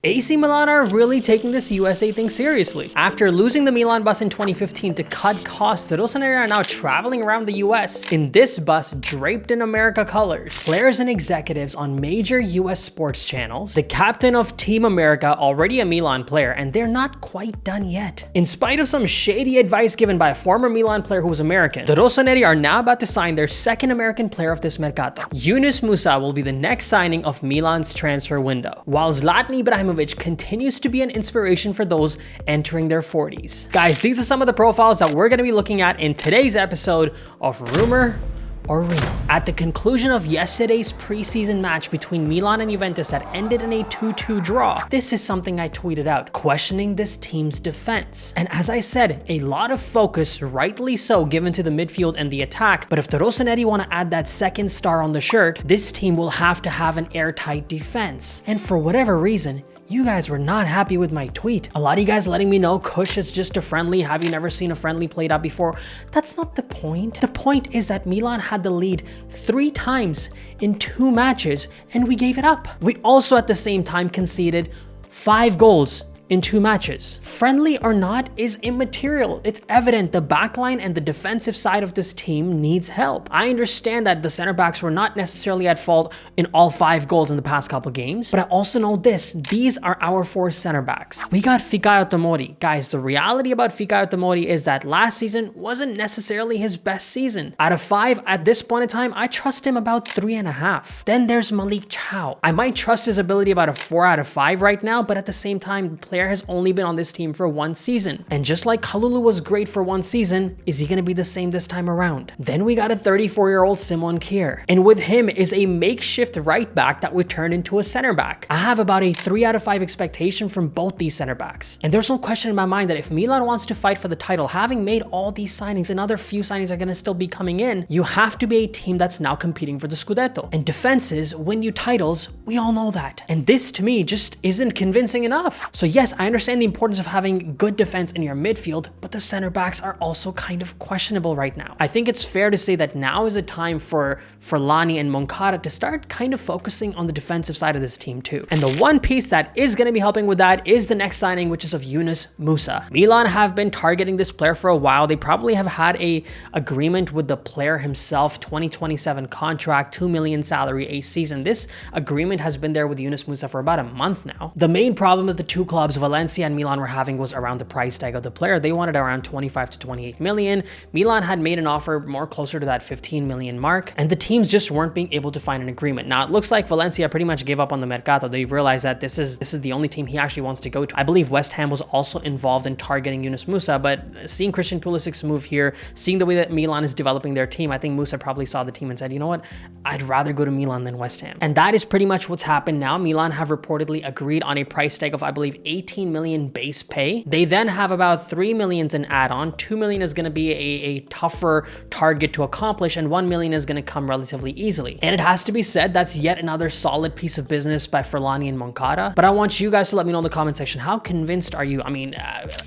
AC Milan are really taking this USA thing seriously. After losing the Milan bus in 2015 to cut costs, the Rossoneri are now traveling around the US in this bus draped in America colors. Players and executives on major US sports channels, the captain of Team America, already a Milan player, and they're not quite done yet. In spite of some shady advice given by a former Milan player who was American, the Rossoneri are now about to sign their second American player of this mercato. Yunus Musah will be the next signing of Milan's transfer window, while Zlatan Ibrahimovic continues to be an inspiration for those entering their 40s. Guys, these are some of the profiles that we're going to be looking at in today's episode of Rumor or Real. At the conclusion of yesterday's preseason match between Milan and Juventus that ended in a 2-2 draw, this is something I tweeted out, questioning this team's defense. And as I said, a lot of focus, rightly so, given to the midfield and the attack, but if the Rossoneri want to add that second star on the shirt, this team will have to have an airtight defense. And for whatever reason, you guys were not happy with my tweet. A lot of you guys letting me know, Kush, it's just a friendly. Have you never seen a friendly played out before? That's not the point. The point is that Milan had the lead 3 times in 2 matches and we gave it up. We also at the same time conceded 5 goals in 2 matches. Friendly or not is immaterial. It's evident the backline and the defensive side of this team needs help. I understand that the center backs were not necessarily at fault in all 5 goals in the past couple games, but I also know this, these are our 4 center backs. We got Fikayo Tomori. Guys, the reality about Fikayo Tomori is that last season wasn't necessarily his best season. Out of 5 at this point in time, I trust him about 3.5. Then there's Malik Chow. I might trust his ability about a 4 out of 5 right now, but at the same time, the player has only been on this team for 1 season. And just like Kalulu was great for 1 season, is he going to be the same this time around? Then we got a 34-year-old Simon Kjaer. And with him is a makeshift right back that would turn into a center back. I have about a 3 out of 5 expectation from both these center backs. And there's no question in my mind that if Milan wants to fight for the title, having made all these signings, another few signings are going to still be coming in, you have to be a team that's now competing for the Scudetto. And defenses win you titles, we all know that. And this to me just isn't convincing enough. So yes, I understand the importance of having good defense in your midfield, but the center backs are also kind of questionable right now. I think it's fair to say that now is a time for Lani and Moncada to start kind of focusing on the defensive side of this team too. And the one piece that is going to be helping with that is the next signing, which is of Yunus Musah. Milan have been targeting this player for a while. They probably have had a agreement with the player himself, 2027 contract, 2 million salary a season. This agreement has been there with Yunus Musah for about a month now. The main problem that the two clubs, Valencia and Milan, were having was around the price tag of the player. They wanted around 25 to 28 million. Milan had made an offer more closer to that 15 million mark, and the teams just weren't being able to find an agreement. Now it looks like Valencia pretty much gave up on the mercato. They realized that this is the only team he actually wants to go to. I believe West Ham was also involved in targeting Yunus Musah, but seeing Christian Pulisic's move here, seeing the way that Milan is developing their team, I think Musah probably saw the team and said, you know what, I'd rather go to Milan than West Ham. And that is pretty much what's happened now. Milan have reportedly agreed on a price tag of, I believe, 18 million base pay. They then have about 3 million in add-on. 2 million is going to be a tougher target to accomplish, and 1 million is going to come relatively easily. And it has to be said, that's yet another solid piece of business by Ferlani and Moncada. But I want you guys to let me know in the comment section, how convinced are you? I mean,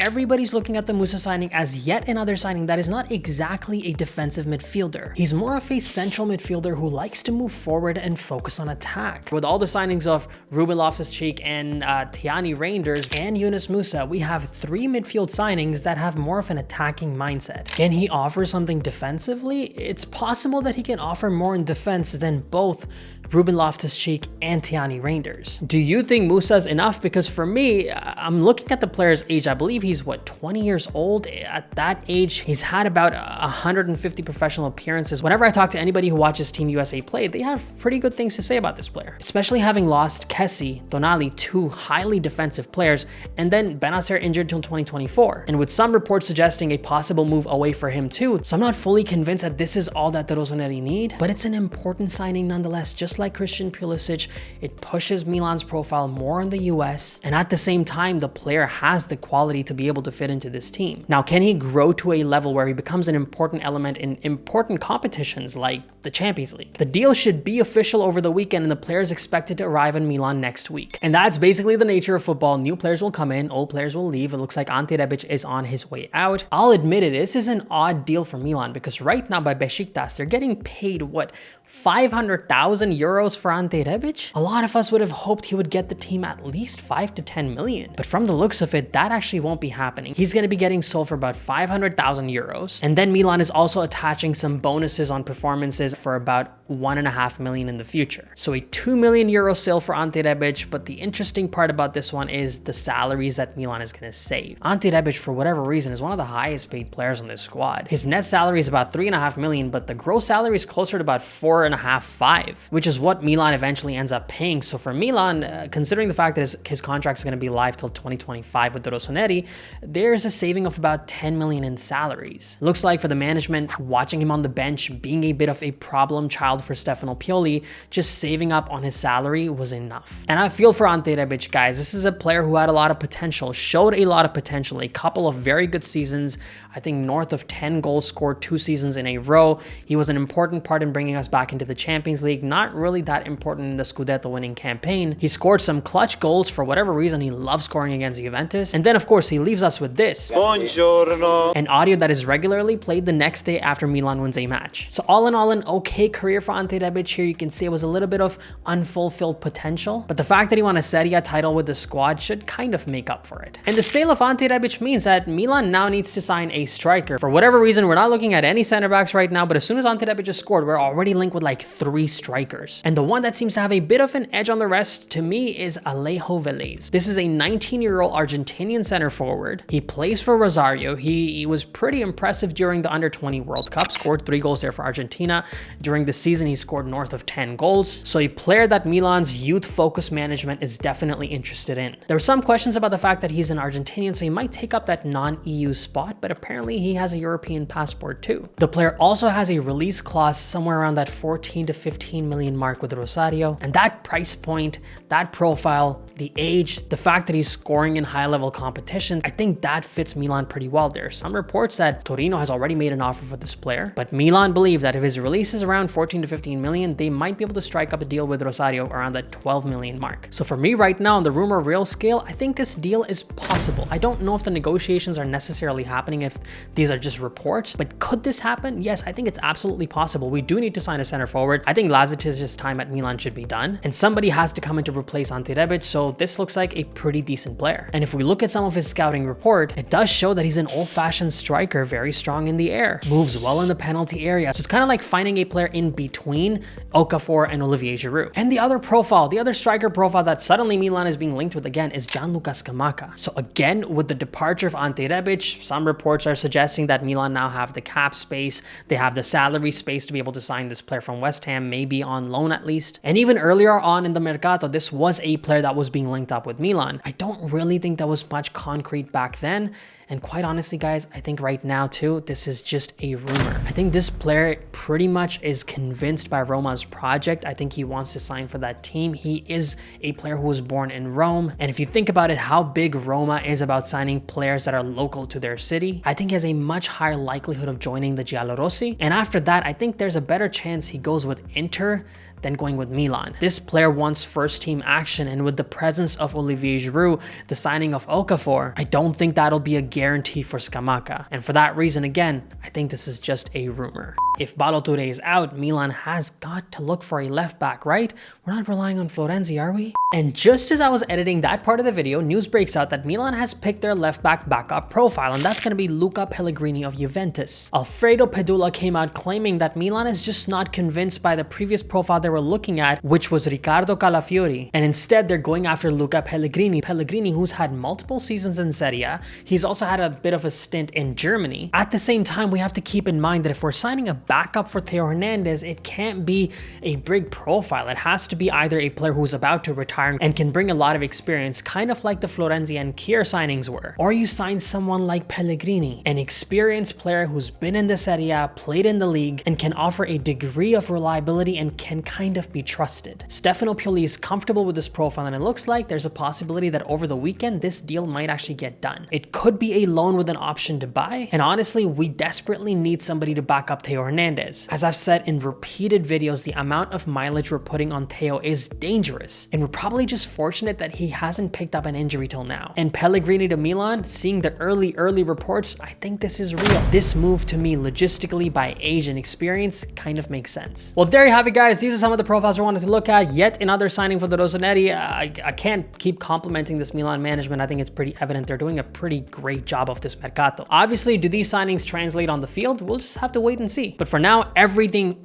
everybody's looking at the Musah signing as yet another signing that is not exactly a defensive midfielder. He's more of a central midfielder who likes to move forward and focus on attack. With all the signings of Ruben Loftus-Cheek and Tiani Reinders and Yunus Musah, we have 3 midfield signings that have more of an attacking mindset. Can he offer something defensively? It's possible that he can offer more in defense than both Ruben Loftus-Cheek and Tiani Reinders. Do you think Musah's enough? Because for me, I'm looking at the player's age. I believe he's, what, 20 years old? At that age, he's had about 150 professional appearances. Whenever I talk to anybody who watches Team USA play, they have pretty good things to say about this player, especially having lost Kessie, Tonali, 2 highly defensive players, and then Benacer injured till 2024. And with some reports suggesting a possible move away for him too. So I'm not fully convinced that this is all that the Rossoneri need, but it's an important signing nonetheless. Just like Christian Pulisic, it pushes Milan's profile more in the US, and at the same time, the player has the quality to be able to fit into this team. Now, can he grow to a level where he becomes an important element in important competitions like the Champions League? The deal should be official over the weekend, and the player is expected to arrive in Milan next week. And that's basically the nature of football. New players will come in, old players will leave. It looks like Ante Rebic is on his way out. I'll admit it, this is an odd deal for Milan because right now by Besiktas, they're getting paid, what, 500,000 euros euros for Ante Rebic? A lot of us would have hoped he would get the team at least 5 to 10 million. But from the looks of it, that actually won't be happening. He's going to be getting sold for about 500,000 euros. And then Milan is also attaching some bonuses on performances for about 1.5 million in the future. So a 2 million euro sale for Ante Rebic, but the interesting part about this one is the salaries that Milan is going to save. Ante Rebic, for whatever reason, is one of the highest paid players on this squad. His net salary is about 3.5 million, but the gross salary is closer to about 4.5, 5, which is what Milan eventually ends up paying. So for Milan, considering the fact that his contract is going to be live till 2025 with the Rossoneri, there's a saving of about 10 million in salaries. Looks like for the management, watching him on the bench, being a bit of a problem child for Stefano Pioli, just saving up on his salary was enough. And I feel for Ante Rebic, guys. This is a player who had a lot of potential, showed a lot of potential, a couple of very good seasons. I think north of 10 goals scored 2 seasons in a row. He was an important part in bringing us back into the Champions League, not really that important in the Scudetto winning campaign. He scored some clutch goals. For whatever reason, he loves scoring against Juventus. And then, of course, he leaves us with this. Buongiorno. An audio that is regularly played the next day after Milan wins a match. So all in all, an okay career for Ante Rebic here. You can see it was a little bit of unfulfilled potential, but the fact that he won a Serie A title with the squad should kind of make up for it. And the sale of Ante Rebic means that Milan now needs to sign a striker. For whatever reason, we're not looking at any center backs right now, but as soon as Ante Rebic just scored, we're already linked with like 3 strikers. And the one that seems to have a bit of an edge on the rest to me is Alejo Véliz. This is a 19-year-old Argentinian center forward. He plays for Rosario. He was pretty impressive during the Under-20 World Cup, scored 3 goals there for Argentina. During the season, he scored north of 10 goals. So a player that Milan's youth-focused management is definitely interested in. There were some questions about the fact that he's an Argentinian, so he might take up that non-EU spot, but apparently he has a European passport too. The player also has a release clause somewhere around that 14 to 15 million mark with Rosario, and that price point, that profile, the age, the fact that he's scoring in high-level competitions, I think that fits Milan pretty well. There are some reports that Torino has already made an offer for this player, but Milan believe that if his release is around 14 to 15 million, they might be able to strike up a deal with Rosario around that 12 million mark. So for me right now on the rumor real scale, I think this deal is possible. I don't know if the negotiations are necessarily happening, if these are just reports, but could this happen? Yes, I think it's absolutely possible. We do need to sign a center forward. I think Lazic's time at Milan should be done, and somebody has to come in to replace Ante Rebic, so this looks like a pretty decent player. And if we look at some of his scouting report, it does show that he's an old-fashioned striker, very strong in the air, moves well in the penalty area. So it's kind of like finding a player in between Okafor and Olivier Giroud. And the other profile, the other striker profile that suddenly Milan is being linked with again is Gianluca Scamacca. So again, with the departure of Ante Rebic, some reports are suggesting that Milan now have the cap space, they have the salary space to be able to sign this player from West Ham, maybe on loan at least. And even earlier on in the Mercato, this was a player that was being linked up with Milan. I don't really think there was much concrete back then. And quite honestly, guys, I think right now too, this is just a rumor. I think this player pretty much is convinced by Roma's project. I think he wants to sign for that team. He is a player who was born in Rome. And if you think about it, how big Roma is about signing players that are local to their city, I think he has a much higher likelihood of joining the Giallorossi. And after that, I think there's a better chance he goes with Inter than going with Milan. This player wants first team action, and with the presence of Olivier Giroud, the signing of Okafor, I don't think that'll be a guarantee for Scamacca. And for that reason, again, I think this is just a rumor. If Ballo-Touré is out, Milan has got to look for a left back, right? We're not relying on Florenzi, are we? And just as I was editing that part of the video, news breaks out that Milan has picked their left back backup profile, and that's going to be Luca Pellegrini of Juventus. Alfredo Pedula came out claiming that Milan is just not convinced by the previous profile they were looking at, which was Riccardo Calafiori, and instead they're going after Luca Pellegrini. Pellegrini, who's had multiple seasons in Serie A, he's also had a bit of a stint in Germany. At the same time, we have to keep in mind that if we're signing a backup for Theo Hernandez, it can't be a big profile. It has to be either a player who's about to retire and can bring a lot of experience, kind of like the Florenzi and Kier signings were. Or you sign someone like Pellegrini, an experienced player who's been in the Serie A, played in the league, and can offer a degree of reliability and can kind of be trusted. Stefano Pioli is comfortable with this profile, and it looks like there's a possibility that over the weekend, this deal might actually get done. It could be a loan with an option to buy, and honestly, we desperately need somebody to back up Theo Hernandez. As I've said in repeated videos, the amount of mileage we're putting on Theo is dangerous, and we're probably just fortunate that he hasn't picked up an injury till now. And Pellegrini to Milan, seeing the early reports, I think this is real. This move to me, logistically, by age and experience, kind of makes sense. Well, there you have it, guys. These are some some of the profiles I wanted to look at. Yet another signing for the Rossoneri. I can't keep complimenting this Milan management. I think it's pretty evident they're doing a pretty great job of this mercato. Obviously, do these signings translate on the field? We'll just have to wait and see. But for now, everything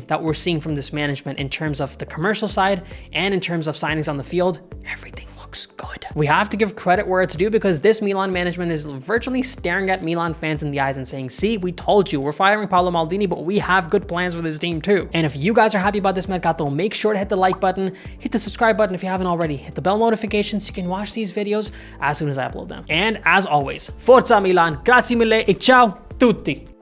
that we're seeing from this management in terms of the commercial side and in terms of signings on the field, everything looks good. We have to give credit where it's due because this Milan management is virtually staring at Milan fans in the eyes and saying, see, we told you, we're firing Paolo Maldini, but we have good plans for this team too. And if you guys are happy about this mercato, make sure to hit the like button, hit the subscribe button if you haven't already, hit the bell notification so you can watch these videos as soon as I upload them. And as always, Forza Milan, grazie mille e ciao tutti!